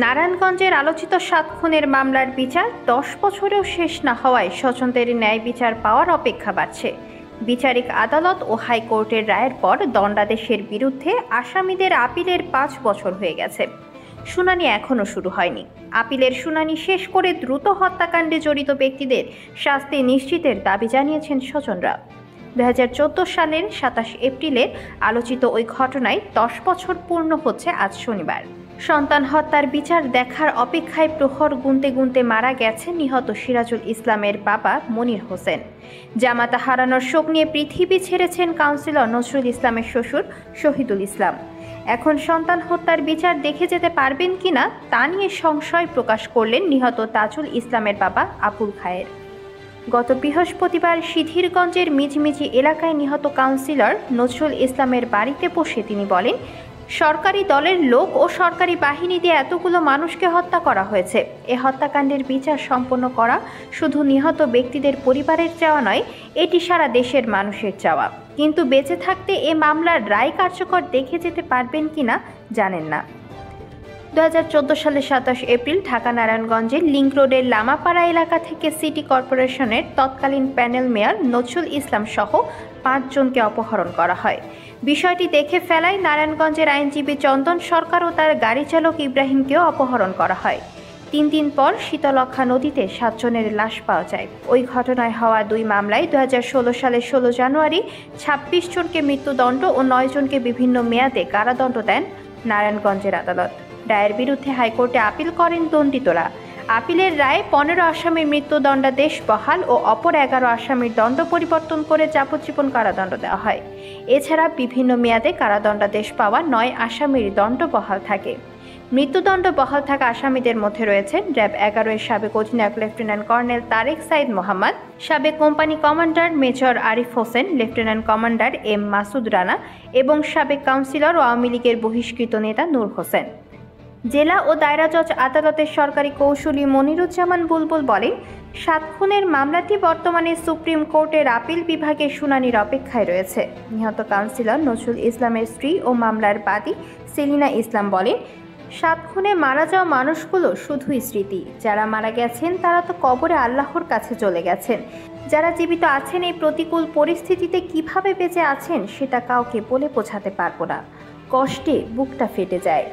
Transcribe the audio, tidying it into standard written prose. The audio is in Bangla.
নারায়ণগঞ্জের আলোচিত ৭ খুনের মামলার বিচার ১০ বছরেও শেষ না হওয়ায় স্বজনদের ন্যায় বিচার পাওয়ার অপেক্ষা বাড়ছে। বিচারিক আদালত ও হাইকোর্টের রায়ের পর দণ্ডাদেশের বিরুদ্ধে আসামিদের আপিলের ৫ বছর হয়ে গেছে। শুনানি এখনও শুরু হয়নি। আপিলের শুনানি শেষ করে দ্রুত হত্যাকাণ্ডে জড়িত ব্যক্তিদের শাস্তি নিশ্চিতের দাবি জানিয়েছেন স্বজনরা। ২০১৪ সালের ২৭ এপ্রিলের আলোচিত ওই ঘটনায় ১০ বছর পূর্ণ হচ্ছে আজ শনিবার। সন্তান হত্যার বিচার দেখার অপেক্ষায় প্রহর গুনতে গুনতে মারা গেছে নিহত সিরাজুল ইসলামের বাবা মনির হোসেন। জামাতা হারানোর শোক নিয়ে পৃথিবী ছেড়েছেন কাউন্সিলর নজরুল ইসলামের শ্বশুর শহীদুল ইসলাম। এখন সন্তান হত্যার বিচার দেখে যেতে পারবেন কিনা তা নিয়ে সংশয় প্রকাশ করলেন নিহত তাজুল ইসলামের বাবা আবুল খায়ের। গত বৃহস্পতিবার সিধিরগঞ্জের মিঝিমিঝি এলাকায় নিহত কাউন্সিলর নজরুল ইসলামের বাড়িতে বসে তিনি বলেন, সরকারি দলের লোক ও সরকারি বাহিনী দিয়ে এতগুলো মানুষকে হত্যা করা হয়েছে। এ হত্যাকাণ্ডের বিচার সম্পন্ন করা শুধু নিহত ব্যক্তিদের পরিবারের চাওয়া নয়, এটি সারা দেশের মানুষের চাওয়া। কিন্তু বেঁচে থাকতে এ মামলার রায় কার্যকর দেখে যেতে পারবেন কিনা জানেন না। ২০১৪ সালের ২৭ এপ্রিল ঢাকা নারায়ণগঞ্জের লিংক রোডের লামাপাড়া এলাকা থেকে সিটি কর্পোরেশনের তৎকালীন প্যানেল মেয়র নজরুল ইসলাম সহ ৫ জনকে অপহরণ করা হয়। বিষয়টি দেখে ফেলায় নারায়ণগঞ্জের আইনজীবী চন্দন সরকার ও তার গাড়ি চালক ইব্রাহিমকেও অপহরণ করা হয়। ৩ দিন পর শীতলক্ষা নদীতে ৭ জনের লাশ পাওয়া যায়। ওই ঘটনায় হওয়া ২ মামলায় ২০১৬ সালের ১৬ জানুয়ারি ২৬ জনকে মৃত্যুদণ্ড ও ৯ জনকে বিভিন্ন মেয়াদে কারাদণ্ড দেন নারায়ণগঞ্জের আদালত। রায়ের বিরুদ্ধে হাইকোর্টে আপিল করেন দণ্ডিতরা। আপিলের রায়ে ১৫ আসামির মৃত্যুদণ্ডাদেশ বহাল ও অপর ১১ আসামির দণ্ড পরিবর্তন করে যাবজ্জীবন কারাদণ্ড দেওয়া হয়। এছাড়া বিভিন্ন মেয়াদে কারাদণ্ডাদেশ পাওয়া ৯ আসামির দণ্ড বহাল থাকে। মৃত্যুদণ্ড বহাল থাকা আসামিদের মধ্যে রয়েছেন র্যাব ১১ এর সাবেক অধিনায়ক লেফটেন্যান্ট কর্নেল তারেক সাইদ মোহাম্মদ, সাবেক company commander major Arif Hossain, lieutenant commander M Masud Rana এবং সাবেক কাউন্সিলর ও আওয়ামী লীগের বহিষ্কৃত নেতা নূর হোসেন। জেলা ও দায়রা জজ আদালতের সরকারি কৌঁসুলি মনিরুজ্জামান বুলবুল বলেন, ৭ খুনের মামলাটি বর্তমানে সুপ্রিম কোর্টের আপিল বিভাগের শুনানির অপেক্ষায় রয়েছে। নিহত কাউন্সিলর নজরুল ইসলামের স্ত্রী ও মামলার বাদী সেলিনা ইসলাম বলেন, ৭ খুনে মারা যাওয়া মানুষগুলো শুধুই স্মৃতি। যারা মারা গেছেন তারা তো কবরে আল্লাহর কাছে চলে গেছেন। যারা জীবিত আছেন এই প্রতিকূল পরিস্থিতিতে কিভাবে বেঁচে আছেন সেটা কাউকে বলে বোঝাতে পারবো না। কষ্টে বুকটা ফেটে যায়।